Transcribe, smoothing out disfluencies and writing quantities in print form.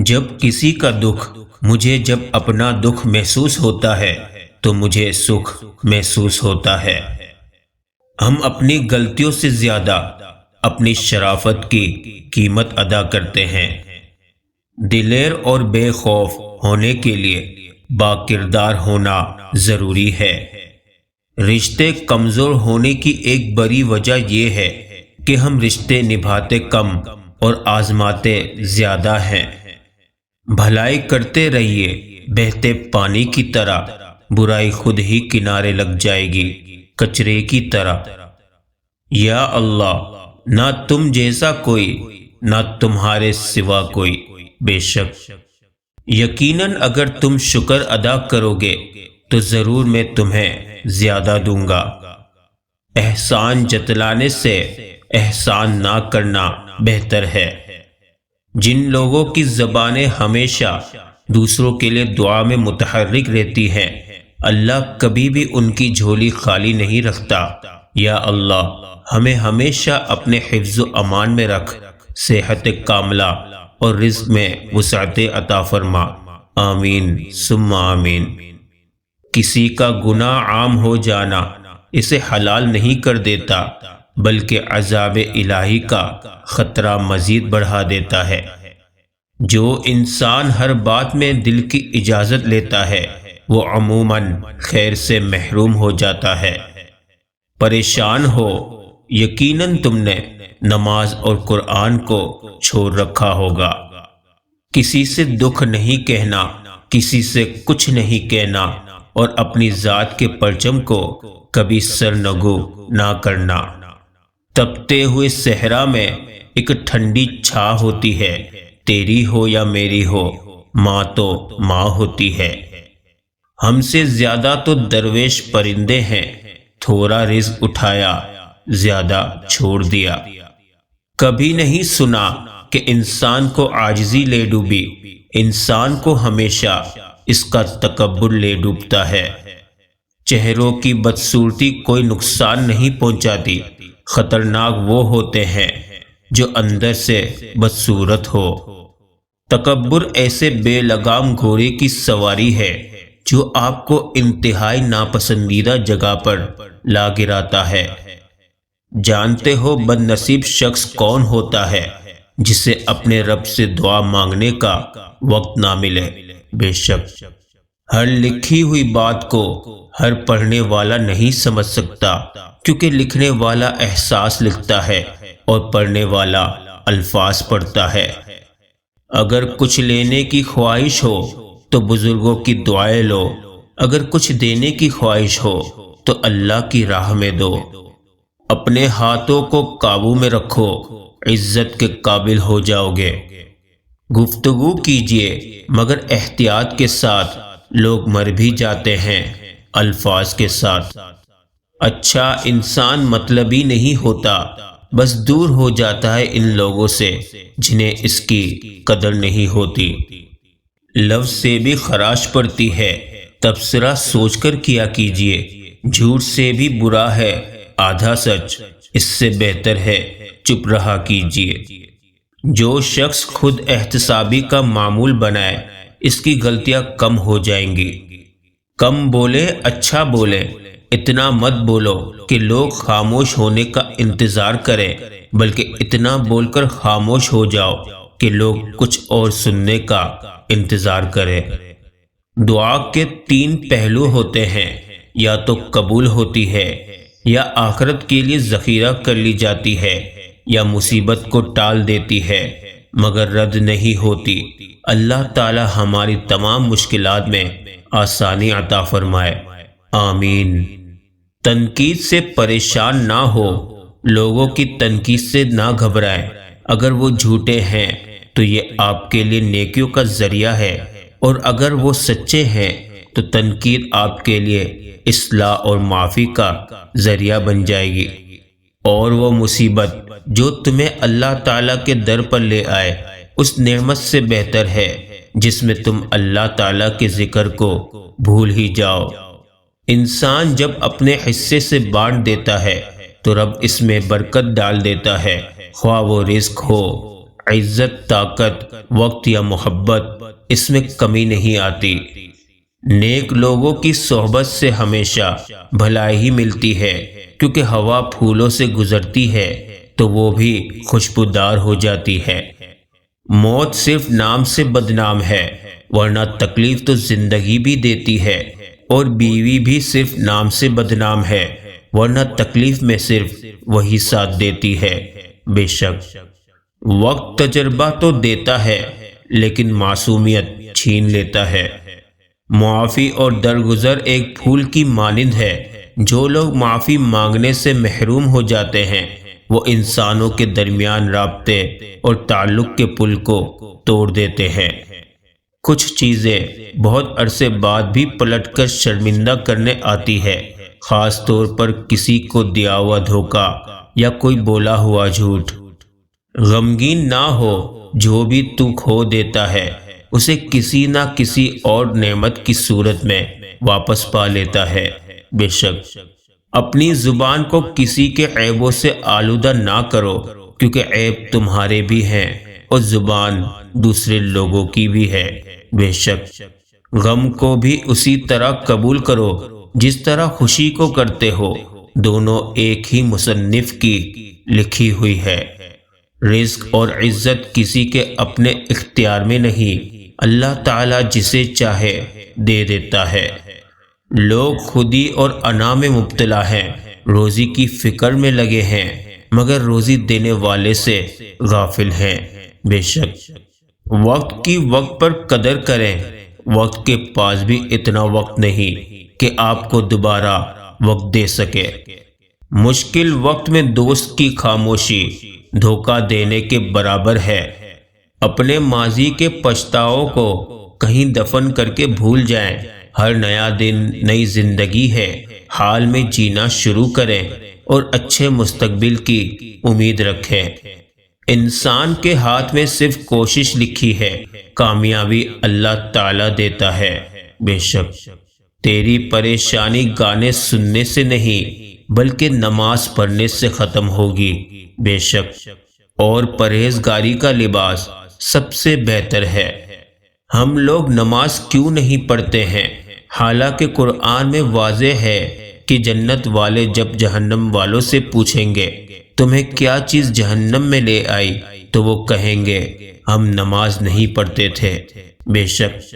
جب کسی کا دکھ مجھے جب اپنا دکھ محسوس ہوتا ہے تو مجھے سکھ محسوس ہوتا ہے۔ ہم اپنی غلطیوں سے زیادہ اپنی شرافت کی قیمت ادا کرتے ہیں۔ دلیر اور بے خوف ہونے کے لیے با کردار ہونا ضروری ہے۔ رشتے کمزور ہونے کی ایک بڑی وجہ یہ ہے کہ ہم رشتے نبھاتے کم اور آزماتے زیادہ ہیں۔ بھلائی کرتے رہیے بہتے پانی کی طرح، برائی خود ہی کنارے لگ جائے گی کچرے کی طرح۔ یا اللہ، نہ تم جیسا کوئی، نہ تمہارے سوا کوئی، بے شک یقیناً اگر تم شکر ادا کرو گے تو ضرور میں تمہیں زیادہ دوں گا۔ احسان جتلانے سے احسان نہ کرنا بہتر ہے۔ جن لوگوں کی زبانیں ہمیشہ دوسروں کے لیے دعا میں متحرک رہتی ہیں، اللہ کبھی بھی ان کی جھولی خالی نہیں رکھتا۔ یا اللہ، ہمیں ہمیشہ اپنے حفظ و امان میں رکھ، صحت کاملہ اور رزق میں وسعت عطا فرما، آمین ثم آمین۔ کسی کا گناہ عام ہو جانا اسے حلال نہیں کر دیتا، بلکہ عذاب الہی کا خطرہ مزید بڑھا دیتا ہے۔ جو انسان ہر بات میں دل کی اجازت لیتا ہے وہ عموماً خیر سے محروم ہو جاتا ہے۔ پریشان ہو، یقیناً تم نے نماز اور قرآن کو چھوڑ رکھا ہوگا۔ کسی سے دکھ نہیں کہنا، کسی سے کچھ نہیں کہنا، اور اپنی ذات کے پرچم کو کبھی سرنگو نہ کرنا۔ تپتے ہوئے صحرا میں ایک ٹھنڈی چھا ہوتی ہے، تیری ہو یا میری ہو، ماں تو ماں ہوتی ہے۔ ہم سے زیادہ تو درویش پرندے ہیں، تھوڑا رزق اٹھایا، زیادہ چھوڑ دیا۔ کبھی نہیں سنا کہ انسان کو عاجزی لے ڈوبی، انسان کو ہمیشہ اس کا تکبر لے ڈوبتا ہے۔ چہروں کی بدصورتی کوئی نقصان نہیں پہنچاتی، خطرناک وہ ہوتے ہیں جو اندر سے بدصورت ہو۔ تکبر ایسے بے لگام گھوڑے کی سواری ہے جو آپ کو انتہائی ناپسندیدہ جگہ پر لا گراتا ہے۔ جانتے ہو بد نصیب شخص کون ہوتا ہے جسے اپنے رب سے دعا مانگنے کا وقت نہ ملے؟ بے شک ہر لکھی ہوئی بات کو ہر پڑھنے والا نہیں سمجھ سکتا، کیونکہ لکھنے والا احساس لکھتا ہے اور پڑھنے والا الفاظ پڑھتا ہے۔ اگر کچھ لینے کی خواہش ہو تو بزرگوں کی دعائیں لو، اگر کچھ دینے کی خواہش ہو تو اللہ کی راہ میں دو۔ اپنے ہاتھوں کو قابو میں رکھو، عزت کے قابل ہو جاؤ گے۔ گفتگو کیجئے مگر احتیاط کے ساتھ، لوگ مر بھی جاتے ہیں الفاظ کے ساتھ۔ اچھا انسان مطلبی نہیں ہوتا، بس دور ہو جاتا ہے ان لوگوں سے جنہیں اس کی قدر نہیں ہوتی۔ لفظ سے بھی خراش پڑتی ہے، تبصرہ سوچ کر کیا کیجئے۔ جھوٹ سے بھی برا ہے آدھا سچ، اس سے بہتر ہے چپ رہا کیجئے۔ جو شخص خود احتسابی کا معمول بنائے اس کی غلطیاں کم ہو جائیں گی۔ کم بولے اچھا بولے، اتنا مت بولو کہ لوگ خاموش ہونے کا انتظار کریں، بلکہ اتنا بول کر خاموش ہو جاؤ کہ لوگ کچھ اور سننے کا انتظار کریں۔ دعا کے 3 پہلو ہوتے ہیں، یا تو قبول ہوتی ہے، یا آخرت کے لیے ذخیرہ کر لی جاتی ہے، یا مصیبت کو ٹال دیتی ہے مگر رد نہیں ہوتی۔ اللہ تعالی ہماری تمام مشکلات میں آسانی عطا فرمائے، آمین۔ تنقید سے پریشان نہ ہو، لوگوں کی تنقید سے نہ گھبرائیں۔ اگر وہ جھوٹے ہیں تو یہ آپ کے لیے نیکیوں کا ذریعہ ہے، اور اگر وہ سچے ہیں تو تنقید آپ کے لیے اصلاح اور معافی کا ذریعہ بن جائے گی۔ اور وہ مصیبت جو تمہیں اللہ تعالیٰ کے در پر لے آئے اس نعمت سے بہتر ہے جس میں تم اللہ تعالیٰ کے ذکر کو بھول ہی جاؤ۔ انسان جب اپنے حصے سے بانٹ دیتا ہے تو رب اس میں برکت ڈال دیتا ہے، خواہ وہ رزق ہو، عزت، طاقت، وقت یا محبت، اس میں کمی نہیں آتی۔ نیک لوگوں کی صحبت سے ہمیشہ بھلائی ہی ملتی ہے، کیونکہ ہوا پھولوں سے گزرتی ہے تو وہ بھی خوشبودار ہو جاتی ہے۔ موت صرف نام سے بدنام ہے، ورنہ تکلیف تو زندگی بھی دیتی ہے، اور بیوی بھی صرف نام سے بدنام ہے، ورنہ تکلیف میں صرف وہی ساتھ دیتی ہے۔ بے شک وقت تجربہ تو دیتا ہے، لیکن معصومیت چھین لیتا ہے۔ معافی اور درگزر ایک پھول کی مانند ہے۔ جو لوگ معافی مانگنے سے محروم ہو جاتے ہیں، وہ انسانوں کے درمیان رابطے اور تعلق کے پل کو توڑ دیتے ہیں۔ کچھ چیزیں بہت عرصے بعد بھی پلٹ کر شرمندہ کرنے آتی ہے، خاص طور پر کسی کو دیا ہوا دھوکہ یا کوئی بولا ہوا جھوٹ۔ غمگین نہ ہو، جو بھی تو کھو دیتا ہے اسے کسی نہ کسی اور نعمت کی صورت میں واپس پا لیتا ہے۔ بے شک اپنی زبان کو کسی کے عیبوں سے آلودہ نہ کرو، کیونکہ عیب تمہارے بھی ہیں اور زبان دوسرے لوگوں کی بھی ہے۔ بے شک غم کو بھی اسی طرح قبول کرو جس طرح خوشی کو کرتے ہو، دونوں ایک ہی مصنف کی لکھی ہوئی ہے۔ رزق اور عزت کسی کے اپنے اختیار میں نہیں، اللہ تعالیٰ جسے چاہے دے دیتا ہے۔ لوگ خودی اور انا میں مبتلا ہیں، روزی کی فکر میں لگے ہیں، مگر روزی دینے والے سے غافل ہیں۔ بے شک وقت کی وقت پر قدر کریں، وقت کے پاس بھی اتنا وقت نہیں کہ آپ کو دوبارہ وقت دے سکے۔ مشکل وقت میں دوست کی خاموشی دھوکہ دینے کے برابر ہے۔ اپنے ماضی کے پچھتاؤ کو کہیں دفن کر کے بھول جائیں۔ ہر نیا دن نئی زندگی ہے، حال میں جینا شروع کریں اور اچھے مستقبل کی امید رکھیں۔ انسان کے ہاتھ میں صرف کوشش لکھی ہے، کامیابی اللہ تعالیٰ دیتا ہے۔ بے شک تیری پریشانی گانے سننے سے نہیں بلکہ نماز پڑھنے سے ختم ہوگی۔ بے شک اور پرہیزگاری کا لباس سب سے بہتر ہے۔ ہم لوگ نماز کیوں نہیں پڑھتے ہیں، حالانکہ قرآن میں واضح ہے کہ جنت والے جب جہنم والوں سے پوچھیں گے تمہیں کیا چیز جہنم میں لے آئی، تو وہ کہیں گے ہم نماز نہیں پڑھتے تھے۔ بے شک